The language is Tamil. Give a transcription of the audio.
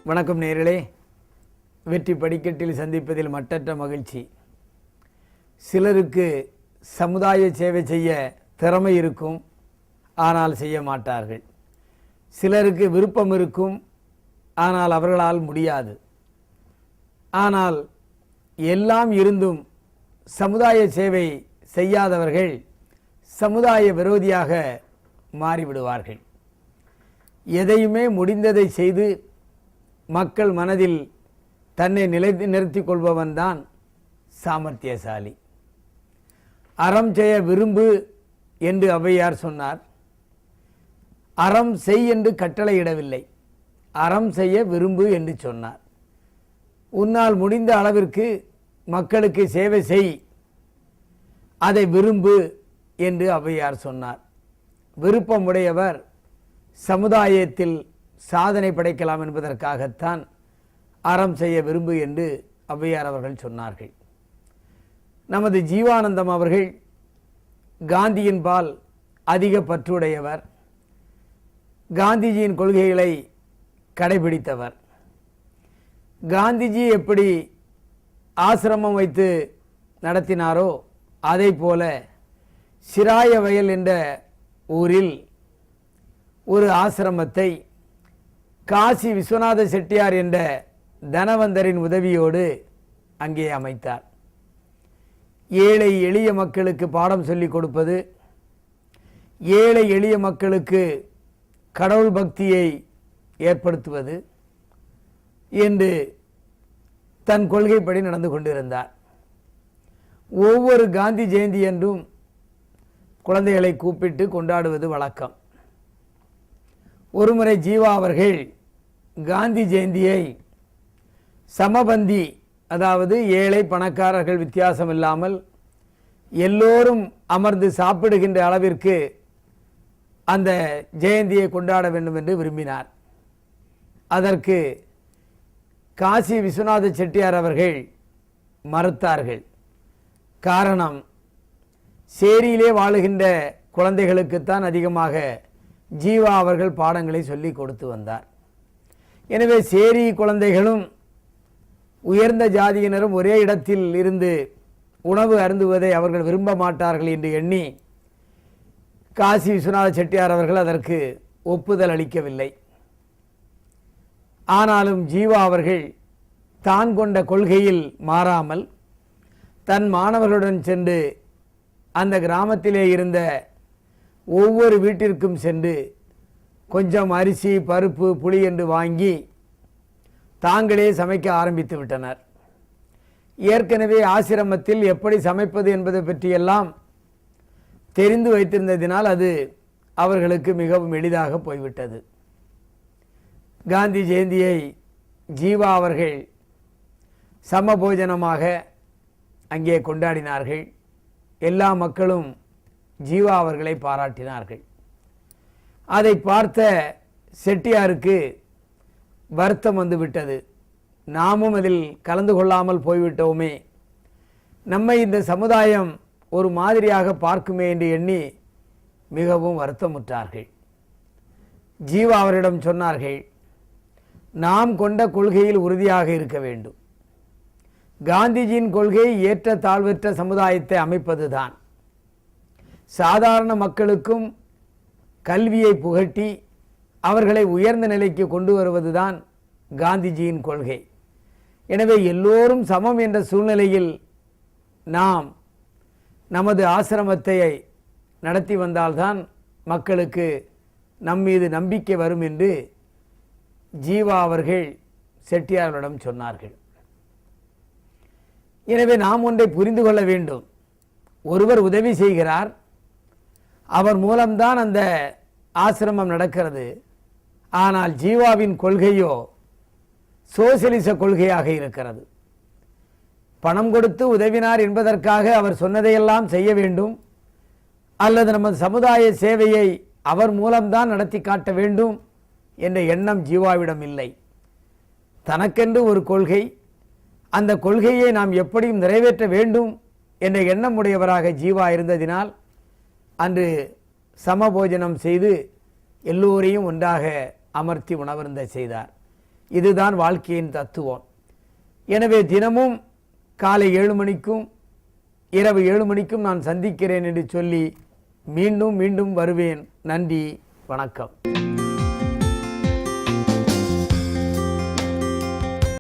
வணக்கம் நேயர்களே. வெற்றி படிக்கட்டில் சந்திப்பதில் மட்டற்ற மகிழ்ச்சி. சிலருக்கு சமுதாய சேவை செய்ய திறமை இருக்கும், ஆனால் செய்ய மாட்டார்கள். சிலருக்கு விருப்பம் இருக்கும், ஆனால் அவர்களால் முடியாது. ஆனால் எல்லாம் இருந்தும் சமுதாய சேவை செய்யாதவர்கள் சமுதாய விரோதியாக மாறிவிடுவார்கள். எதையுமே முடிந்ததை செய்து மக்கள் மனதில் தன்னை நிறுத்தி கொள்பவன்தான் சாமர்த்தியசாலி. அறம் செய்ய விரும்பு என்று ஔவையார் சொன்னார். அறம் செய் என்று கட்டளையிடவில்லை, அறம் செய்ய விரும்பு என்று சொன்னார். உன்னால் முடிந்த அளவிற்கு மக்களுக்கு சேவை செய், அதை விரும்பு என்று ஔவையார் சொன்னார். விருப்பமுடையவர் சமுதாயத்தில் சாதனை படைக்கலாம் என்பதற்காகத்தான் அறம் செய்ய விரும்பு என்று ஔவையார் அவர்கள் சொன்னார்கள். நமது ஜீவானந்தம் அவர்கள் காந்தியின் பால் அதிக பற்றுடையவர், காந்திஜியின் கொள்கைகளை கடைபிடித்தவர். காந்திஜி எப்படி ஆசிரமம் வைத்து நடத்தினாரோ அதை போல சிராய வயல் என்ற ஊரில் ஒரு ஆசிரமத்தை காசி விஸ்வநாத செட்டியார் என்ற தனவந்தரின் உதவியோடு அங்கே அமைத்தார். ஏழை எளிய மக்களுக்கு பாடம் சொல்லிக் கொடுப்பது, ஏழை எளிய மக்களுக்கு கடவுள் பக்தியை ஏற்படுத்துவது என்று தன் கொள்கைப்படி நடந்து கொண்டிருந்தார். ஒவ்வொரு காந்தி ஜெயந்தி என்றும் குழந்தைகளை கூப்பிட்டு கொண்டாடுவது வழக்கம். ஒருமுறை ஜீவா அவர்கள் காந்தி ஜெயந்தியை சமபந்தி, அதாவது ஏழை பணக்காரர்கள் வித்தியாசம் இல்லாமல் எல்லோரும் அமர்ந்து சாப்பிடுகின்ற அளவிற்கு அந்த ஜெயந்தியை கொண்டாட வேண்டும் என்று விரும்பினார். அதற்கு காசி விஸ்வநாத செட்டியார் அவர்கள் மறுத்தார்கள். காரணம், சேரியிலே வாழுகின்ற குழந்தைகளுக்குத்தான் அதிகமாக ஜீவா அவர்கள் பாடங்களை சொல்லி கொடுத்து வந்தார். எனவே சேரி குழந்தைகளும் உயர்ந்த ஜாதியினரும் ஒரே இடத்தில் இருந்து உணவு அருந்துவதை அவர்கள் விரும்ப மாட்டார்கள் என்று எண்ணி காசி விஸ்வநாத செட்டியார் அவர்கள் அதற்கு ஒப்புதல் அளிக்கவில்லை. ஆனாலும் ஜீவா அவர்கள் தான் கொண்ட கொள்கையில் மாறாமல் தன் மாணவர்களுடன் சென்று அந்த கிராமத்திலே இருந்த ஒவ்வொரு வீட்டிற்கும் சென்று கொஞ்சம் அரிசி, பருப்பு, புளி என்று வாங்கி தாங்களே சமைக்க ஆரம்பித்து விட்டனர். ஏற்கனவே ஆசிரமத்தில் எப்படி சமைப்பது என்பதை பற்றியெல்லாம் தெரிந்து வைத்திருந்ததினால் அது அவர்களுக்கு மிகவும் எளிதாக போய்விட்டது. காந்தி ஜெயந்தியை ஜீவா அவர்கள் சமபோஜனமாக அங்கே கொண்டாடினார்கள். எல்லா மக்களும் ஜீவா அவர்களை பாராட்டினார்கள். அதை பார்த்த செட்டியாருக்கு வருத்தம் வந்துவிட்டது. நாமும் அதில் கலந்து கொள்ளாமல் போய்விட்டோமே, நம்மை இந்த சமுதாயம் ஒரு மாதிரியாக பார்க்குமே என்று எண்ணி மிகவும் வருத்தமுற்றார்கள். ஜீவா அவரிடம் சொன்னார்கள், நாம் கொண்ட கொள்கையில் உறுதியாக இருக்க வேண்டும். காந்திஜியின் கொள்கை ஏற்ற தாழ்வற்ற சமுதாயத்தை அமைப்பதுதான். சாதாரண மக்களுக்கும் கல்வியை புகட்டி அவர்களை உயர்ந்த நிலைக்கு கொண்டு வருவதுதான் காந்திஜியின் கொள்கை. எனவே எல்லோரும் சமம் என்ற சூழ்நிலையில் நாம் நமது ஆசிரமத்தை நடத்தி வந்தால்தான் மக்களுக்கு நம்மீது நம்பிக்கை வரும் என்று ஜீவா அவர்கள் செட்டியார்களிடம் சொன்னார்கள். எனவே நாம் ஒன்றை புரிந்து கொள்ள வேண்டும். ஒருவர் உதவி செய்கிறார், அவர் மூலம்தான் அந்த ஆசிரமம் நடக்கிறது. ஆனால் ஜீவாவின் கொள்கையோ சோசியலிச கொள்கையாக இருக்கிறது. பணம் கொடுத்து உதவினார் என்பதற்காக அவர் சொன்னதையெல்லாம் செய்ய வேண்டும், அல்லது நமது சமுதாய சேவையை அவர் மூலம்தான் நடத்தி காட்ட வேண்டும் என்ற எண்ணம் ஜீவாவிடம் இல்லை. தனக்கென்று ஒரு கொள்கை, அந்த கொள்கையை நாம் எப்படியும் நிறைவேற்ற வேண்டும் என்ற எண்ணம் உடையவராக ஜீவா இருந்ததினால் அன்று சமபோஜனம் செய்து எல்லோரையும் ஒன்றாக அமர்த்தி உணவருந்த செய்தார். இதுதான் வாழ்க்கையின் தத்துவம். எனவே தினமும் காலை 7 மணிக்கும் இரவு 7 மணிக்கும் நான் சந்திக்கிறேன் என்று சொல்லி மீண்டும் வருவேன். நன்றி, வணக்கம்.